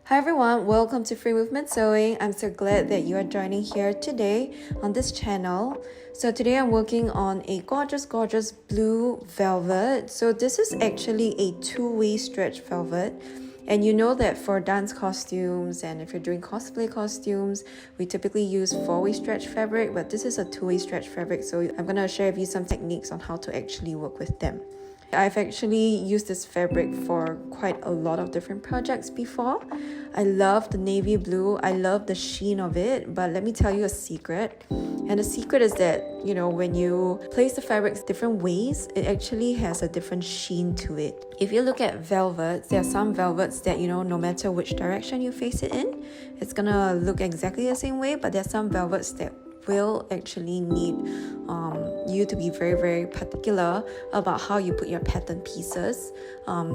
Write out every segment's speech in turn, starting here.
Hi everyone, welcome to Free Movement Sewing. I'm so glad that you are joining here today on this channel. So today I'm working on a gorgeous blue velvet. So this is actually a two-way stretch velvet. And you know that for dance costumes and if you're doing cosplay costumes, we typically use four-way stretch fabric, but this is a two-way stretch fabric. So I'm gonna share with you some techniques on how to actually work with them. I've actually used this fabric for quite a lot of different projects before. I love the navy blue, I love the sheen of it, but let me tell you a secret. And the secret is that, when you place the fabrics different ways, it actually has a different sheen to it. If you look at velvets, there are some velvets that, no matter which direction you face it in, it's gonna look exactly the same way, but there are some velvets that will actually need you to be very particular about how you put your pattern pieces,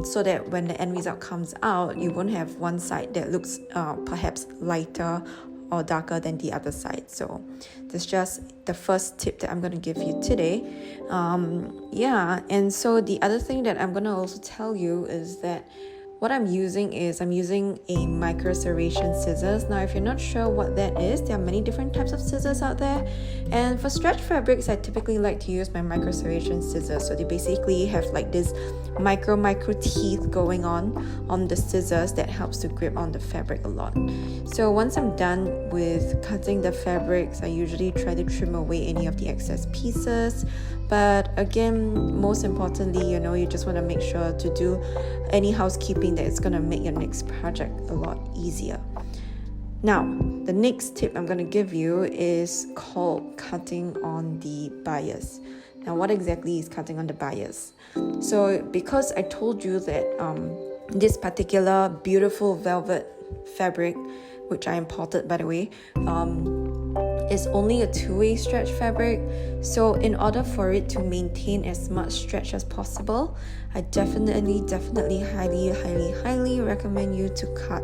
so that when the end result comes out, you won't have one side that looks perhaps lighter or darker than the other side. So that's just the first tip that I'm going to give you today. And so the other thing that I'm going to also tell you is that what I'm using a micro serration scissors. Now, if you're not sure what that is, there are many different types of scissors out there. And for stretch fabrics, I typically like to use my micro serration scissors. So they basically have like this micro teeth going on the scissors that helps to grip on the fabric a lot. So once I'm done with cutting the fabrics, I usually try to trim away any of the excess pieces. But again, most importantly, you just want to make sure to do any housekeeping that is going to make your next project a lot easier. Now, the next tip I'm going to give you is called cutting on the bias. Now, what exactly is cutting on the bias? So because I told you that this particular beautiful velvet fabric, which I imported by the way, is only a two-way stretch fabric. So in order for it to maintain as much stretch as possible, I definitely highly recommend you to cut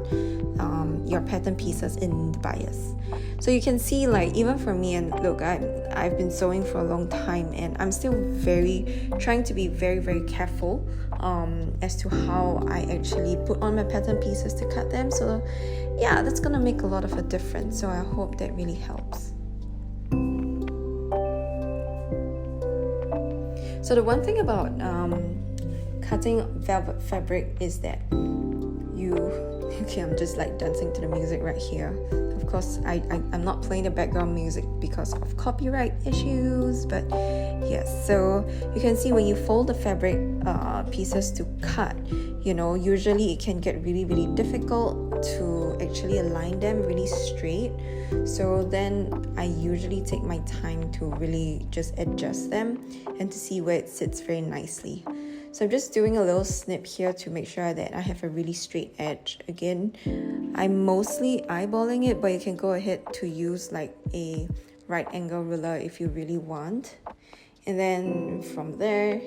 your pattern pieces in the bias. So you can see, like, even for me, and look, I've been sewing for a long time and I'm still trying to be very careful as to how I actually put on my pattern pieces to cut them. So yeah, that's gonna make a lot of a difference. So I hope that really helps. So the one thing about cutting velvet fabric is that I'm just like dancing to the music right here. Of course, I'm not playing the background music because of copyright issues, but yes, so you can see when you fold the fabric pieces to cut, usually it can get really difficult to actually align them really straight. So then I usually take my time to really just adjust them and to see where it sits very nicely. So I'm just doing a little snip here to make sure that I have a really straight edge. Again, I'm mostly eyeballing it, but you can go ahead to use like a right angle ruler if you really want. And then from there,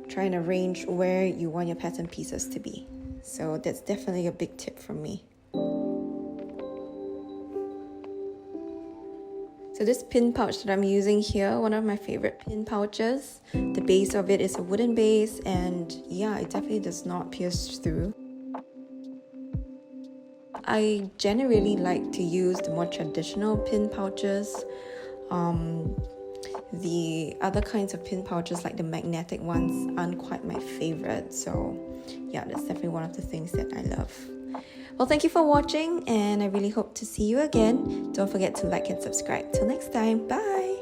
try and arrange where you want your pattern pieces to be. So that's definitely a big tip from me. So this pin pouch that I'm using here, one of my favorite pin pouches. The base of it is a wooden base, and yeah, it definitely does not pierce through. I generally like to use the more traditional pin pouches. The other kinds of pin pouches, like the magnetic ones, aren't quite my favorite. So yeah, that's definitely one of the things that I love. Well, thank you for watching, and I really hope to see you again. Don't forget to like and subscribe. Till next time, bye!